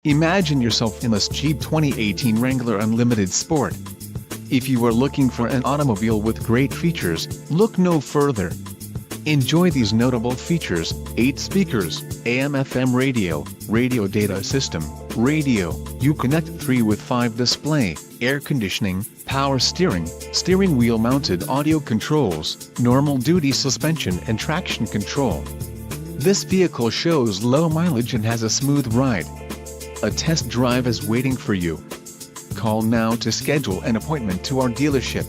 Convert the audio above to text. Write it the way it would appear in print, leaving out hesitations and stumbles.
Imagine yourself in this Jeep 2018 Wrangler Unlimited Sport. If you are looking for an automobile with great features, look no further. Enjoy these notable features: 8 speakers, AM/FM radio, radio data system, radio, Uconnect 3 with 5 display, air conditioning, power steering, steering wheel mounted audio controls, normal duty suspension and traction control. This vehicle shows low mileage and has a smooth ride. A test drive is waiting for you. Call now to schedule an appointment to our dealership.